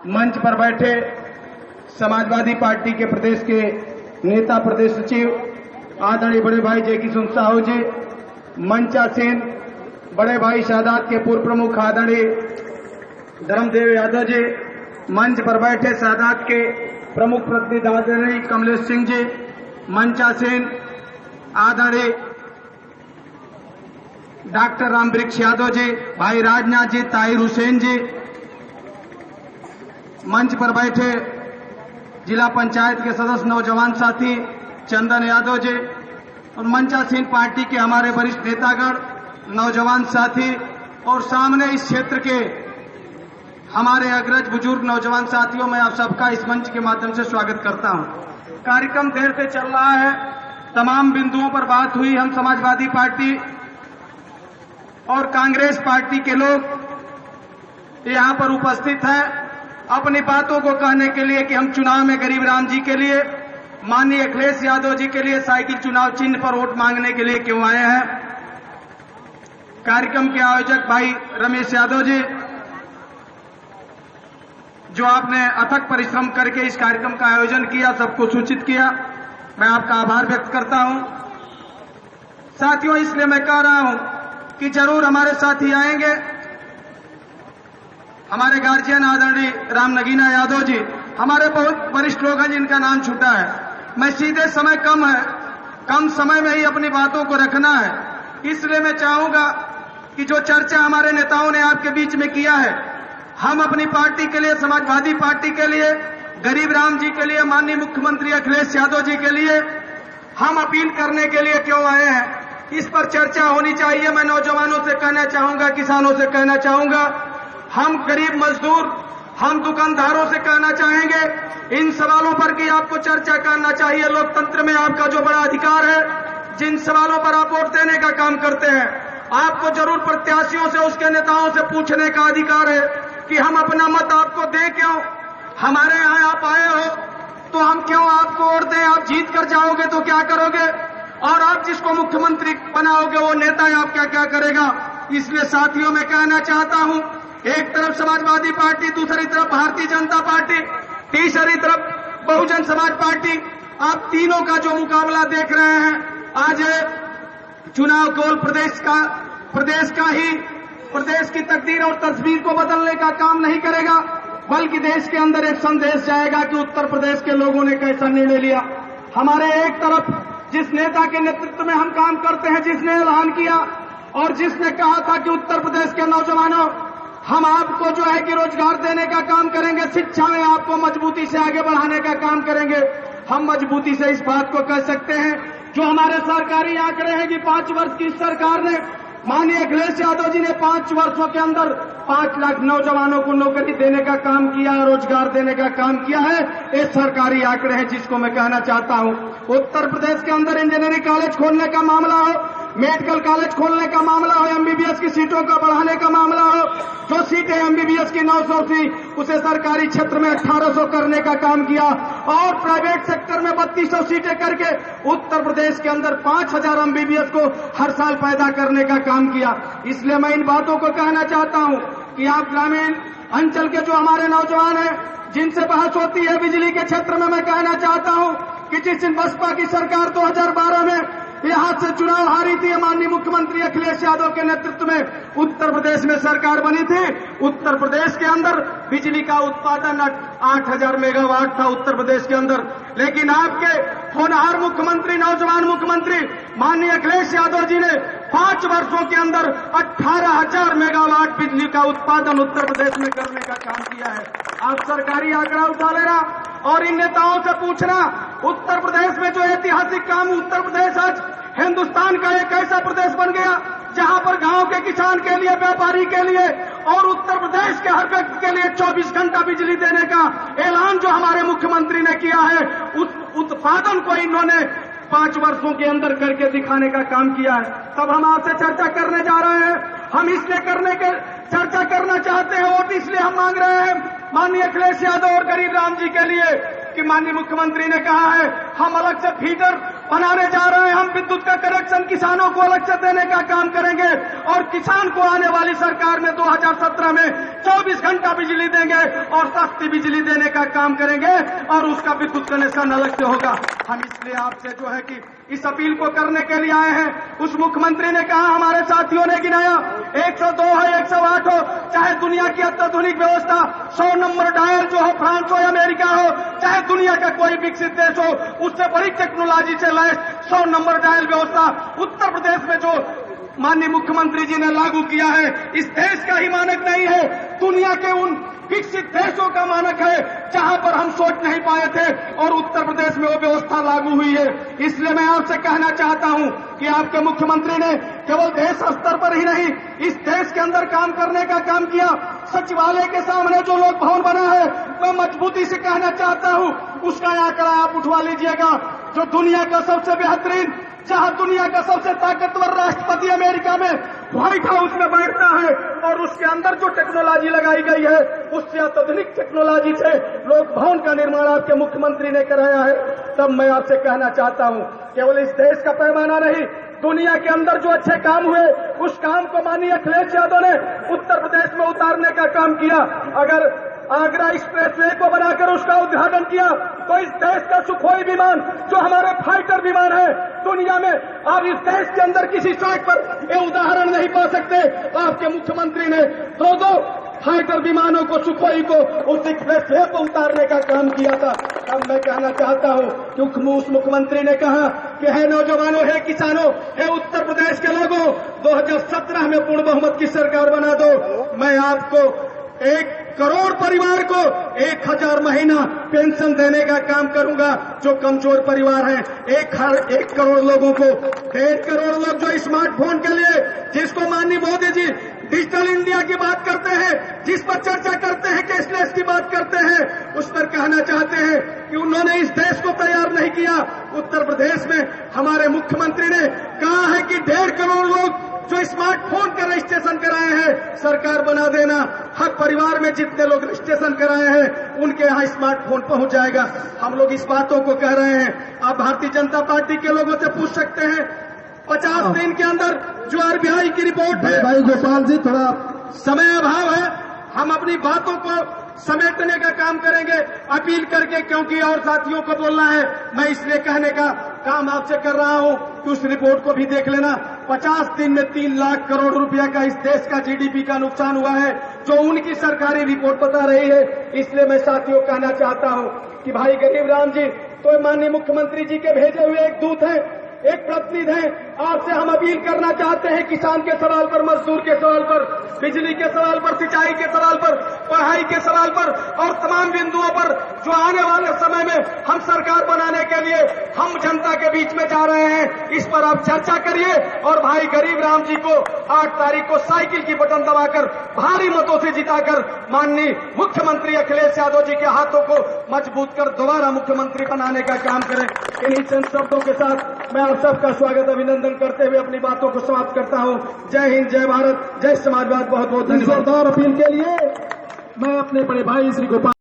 मंच पर बैठे समाजवादी पार्टी के प्रदेश के नेता, प्रदेश सचिव आदरणीय बड़े भाई जय किशोर साहू जी, मंचासीन बड़े भाई सादात के पूर्व प्रमुख आदरणीय धर्मदेव यादव जी, मंच पर बैठे सादात के प्रमुख प्रतिनिधि आदरणीय कमलेश सिंह जी, मंचासीन आदरणीय डॉक्टर रामवृक्ष यादव जी, भाई राजनाथ जी, ताहिर हुसैन जी, मंच पर बैठे जिला पंचायत के सदस्य नौजवान साथी चंदन यादव जी और मंचासीन पार्टी के हमारे वरिष्ठ नेतागण, नौजवान साथी और सामने इस क्षेत्र के हमारे अग्रज बुजुर्ग नौजवान साथियों, मैं आप सबका इस मंच के माध्यम से स्वागत करता हूं। कार्यक्रम देर से चल रहा है, तमाम बिंदुओं पर बात हुई। हम समाजवादी पार्टी और कांग्रेस पार्टी के लोग यहां पर उपस्थित हैं अपनी बातों को कहने के लिए कि हम चुनाव में गरीब राम जी के लिए, माननीय अखिलेश यादव जी के लिए साइकिल चुनाव चिन्ह पर वोट मांगने के लिए क्यों आए हैं। कार्यक्रम के आयोजक भाई रमेश यादव जी, जो आपने अथक परिश्रम करके इस कार्यक्रम का आयोजन किया, सबको सूचित किया, मैं आपका आभार व्यक्त करता हूं। साथियों, इसलिए मैं कह रहा हूं कि जरूर हमारे साथी आएंगे। हमारे गार्जियन आदरणीय राम नगीना यादव जी, हमारे बहुत वरिष्ठ लोग हैं जिनका नाम छूटा है। मैं सीधे, समय कम है, कम समय में ही अपनी बातों को रखना है, इसलिए मैं चाहूंगा कि जो चर्चा हमारे नेताओं ने आपके बीच में किया है, हम अपनी पार्टी के लिए, समाजवादी पार्टी के लिए, गरीब राम जी के लिए, माननीय मुख्यमंत्री अखिलेश यादव जी के लिए हम अपील करने के लिए क्यों आए हैं, इस पर चर्चा होनी चाहिए। मैं नौजवानों से कहना चाहूंगा, किसानों से कहना चाहूंगा, हम गरीब मजदूर, हम दुकानदारों से कहना चाहेंगे इन सवालों पर कि आपको चर्चा करना चाहिए। लोकतंत्र में आपका जो बड़ा अधिकार है, जिन सवालों पर आप वोट देने का काम करते हैं, आपको जरूर प्रत्याशियों से, उसके नेताओं से पूछने का अधिकार है कि हम अपना मत आपको दें क्यों। हमारे यहां आप आए हो तो हम क्यों आपको वोट दें। आप जीत कर जाओगे तो क्या करोगे, और आप जिसको मुख्यमंत्री बनाओगे वो नेता आप क्या करेगा। इसलिए साथियों, मैं कहना चाहता हूं, एक तरफ समाजवादी पार्टी, दूसरी तरफ भारतीय जनता पार्टी, तीसरी तरफ बहुजन समाज पार्टी, आप तीनों का जो मुकाबला देख रहे हैं, आज चुनाव केवल प्रदेश की तकदीर और तस्वीर को बदलने का काम नहीं करेगा, बल्कि देश के अंदर एक संदेश जाएगा कि उत्तर प्रदेश के लोगों ने कैसा निर्णय लिया। हमारे एक तरफ जिस नेता के नेतृत्व में हम काम करते हैं, जिसने ऐलान किया और जिसने कहा था कि उत्तर प्रदेश के नौजवानों, हम आपको जो है कि रोजगार देने का काम करेंगे, शिक्षा में आपको मजबूती से आगे बढ़ाने का काम करेंगे। हम मजबूती से इस बात को कह सकते हैं, जो हमारे सरकारी आंकड़े हैं कि 5 वर्ष की सरकार ने, माननीय अखिलेश यादव जी ने 5 वर्षों के अंदर 5 लाख नौजवानों को नौकरी देने का काम किया, रोजगार देने का काम किया है। ये सरकारी आंकड़े हैं, जिसको मैं कहना चाहता हूं। उत्तर प्रदेश के अंदर इंजीनियरिंग कॉलेज खोलने का मामला हो, मेडिकल कॉलेज खोलने का मामला हो, एमबीबीएस की सीटों का बढ़ाने का मामला हो, जो सीटें एमबीबीएस की 900 थी उसे सरकारी क्षेत्र में 1800 करने का काम किया, और प्राइवेट सेक्टर में 3200 सीटें करके उत्तर प्रदेश के अंदर 5000 एमबीबीएस को हर साल पैदा करने का काम किया। इसलिए मैं इन बातों को कहना चाहता हूं कि आप ग्रामीण अंचल के जो हमारे नौजवान हैं, जिनसे बहस होती है बिजली के क्षेत्र में, मैं कहना चाहता हूं कि जिस दिन बसपा की सरकार 2012 में यहां से चुनाव हारी थी, माननीय मुख्यमंत्री अखिलेश यादव के नेतृत्व में उत्तर प्रदेश में सरकार बनी थी। उत्तर प्रदेश के अंदर बिजली का उत्पादन 8000 मेगावाट था उत्तर प्रदेश के अंदर, लेकिन आपके होनहार मुख्यमंत्री, नौजवान मुख्यमंत्री माननीय अखिलेश यादव जी ने 5 वर्षों के अंदर 18000 मेगावाट बिजली का उत्पादन उत्तर प्रदेश में करने का काम किया है। आप सरकारी आंकड़ा उठा लेना और इन नेताओं से पूछना, उत्तर प्रदेश में जो ऐतिहासिक काम, उत्तर प्रदेश आज हिंदुस्तान का एक ऐसा प्रदेश बन गया जहां पर गांव के किसान के लिए, व्यापारी के लिए और उत्तर प्रदेश के हर व्यक्ति के लिए 24 घंटा बिजली देने का ऐलान जो हमारे मुख्यमंत्री ने किया है, उस उत्पादन को इन्होंने 5 वर्षों के अंदर करके दिखाने का काम किया है। तब हम आपसे चर्चा करने जा रहे हैं। हम इसलिए चर्चा करना चाहते हैं, वोट इसलिए हम मांग रहे हैं माननीय अखिलेश यादव और गरीब राम जी के लिए कि माननीय मुख्यमंत्री ने कहा है हम अलग से फीडर बनाने जा रहे हैं। हम विद्युत का कनेक्शन किसानों को अलग से देने का काम करेंगे और किसान को आने वाली सरकार में 2017 में 24 घंटा बिजली देंगे और सस्ती बिजली देने का काम करेंगे और उसका विद्युत कनेक्शन अलग से होगा। हम इसलिए आपसे जो है कि इस अपील को करने के लिए आए हैं। उस मुख्यमंत्री ने कहा, हमारे साथियों ने गिनाया, 102 है, 108 हो, चाहे दुनिया की अत्याधुनिक व्यवस्था 100 नंबर डायल जो हो, फ्रांस हो या अमेरिका हो, चाहे दुनिया का कोई विकसित देश हो, उससे बड़ी टेक्नोलॉजी से लैस 100 नंबर डायल व्यवस्था उत्तर प्रदेश में जो माननीय मुख्यमंत्री जी ने लागू किया है, इस देश का ही मानक नहीं है, दुनिया के उन विकसित देशों का मानक है जहां पर हम सोच नहीं पाए थे और उत्तर प्रदेश में वो व्यवस्था लागू हुई है। इसलिए मैं आपसे कहना चाहता हूं कि आपके मुख्यमंत्री ने केवल देश स्तर पर ही नहीं, इस देश के अंदर काम करने का काम किया। सचिवालय के सामने जो लोक भवन बना है, मैं मजबूती से कहना चाहता हूं, उसका आंकड़ा आप उठवा लीजिएगा। जो दुनिया का सबसे बेहतरीन, जहां दुनिया का सबसे ताकतवर राष्ट्रपति अमेरिका में व्हाइट हाउस में बैठता है और उसके अंदर जो टेक्नोलॉजी लगाई गई है, उससे अत्याधुनिक टेक्नोलॉजी से लोक भवन का निर्माण आपके मुख्यमंत्री ने कराया है। तब मैं आपसे कहना चाहता हूं, केवल इस देश का पैमाना नहीं, दुनिया के अंदर जो अच्छे काम हुए, उस काम को माननीय अखिलेश यादव ने उत्तर प्रदेश में उतारने का काम किया। अगर आगरा एक्सप्रेसवे को बनाकर उसका उद्घाटन किया तो इस देश का सुखोई विमान, जो हमारे फाइटर विमान है, दुनिया में आप इस देश के अंदर किसी सड़क पर ये उदाहरण नहीं पा सकते। आपके मुख्यमंत्री ने दो फाइटर विमानों को, सुखोई को उस एक्सप्रेसवे को उतारने का काम किया था। अब मैं कहना चाहता हूं कि उस मुख्यमंत्री ने कहा कि है नौजवानों, है किसानों, है उत्तर प्रदेश के लोगों, 2017 में पूर्ण बहुमत की सरकार बना दो। मैं आपको 1 करोड़ परिवार को 1000 महीना पेंशन देने का काम करूंगा जो कमजोर परिवार हैं। 1 करोड़ लोगों को, 1.5 करोड़ लोग जो स्मार्टफोन के लिए, जिसको माननीय मोदी जी डिजिटल इंडिया की बात करते हैं, जिस पर चर्चा करते हैं, कैशलेस की बात करते हैं, उस पर कहना चाहते हैं कि उन्होंने इस देश को तैयार नहीं किया। उत्तर प्रदेश में हमारे मुख्यमंत्री ने कहा है कि 1.5 करोड़ लोग जो स्मार्टफोन का रजिस्ट्रेशन कराए हैं, सरकार बना देना। हर परिवार में जितने लोग रजिस्ट्रेशन कराए हैं, उनके यहाँ स्मार्टफोन पहुंच जाएगा। हम लोग इस बातों को कह रहे हैं। आप भारतीय जनता पार्टी के लोगों से पूछ सकते हैं, 50 दिन के अंदर जो आरबीआई की रिपोर्ट है, भाई गोपाल जी, थोड़ा समय अभाव है, हम अपनी बातों को समेटने का काम करेंगे अपील करके, क्योंकि और साथियों को बोलना है। मैं इसलिए कहने का काम आपसे कर रहा हूं कि उस रिपोर्ट को भी देख लेना। 50 दिन में 3 लाख करोड़ रुपया का इस देश का जीडीपी का नुकसान हुआ है, जो उनकी सरकारी रिपोर्ट बता रही है। इसलिए मैं साथियों कहना चाहता हूं कि भाई गरीब राम जी तो माननीय मुख्यमंत्री जी के भेजे हुए एक दूत हैं, एक प्रतिनिधि हैं। आपसे हम अपील करना चाहते हैं, किसान के सवाल पर, मजदूर के सवाल पर, बिजली के सवाल पर, सिंचाई के सवाल पर, पढ़ाई के सवाल पर और तमाम बिंदुओं पर जो आने वाले समय में हम सरकार बनाने के लिए हम जनता के बीच में जा रहे हैं, इस पर आप चर्चा करिए और भाई गरीब राम जी को 8 तारीख को साइकिल की बटन दबाकर भारी मतों से जिताकर माननीय मुख्यमंत्री अखिलेश यादव जी के हाथों को मजबूत कर दोबारा मुख्यमंत्री बनाने का काम करें। इन्हीं चंद शब्दों के साथ मैं आप सबका स्वागत, अभिनंदन करते हुए अपनी बातों को समाप्त करता हूं। जय हिंद, जय भारत, जय समाजवाद। बहुत बहुत धन्यवाद। जोरदार अपील के लिए मैं अपने बड़े भाई श्री गोपाल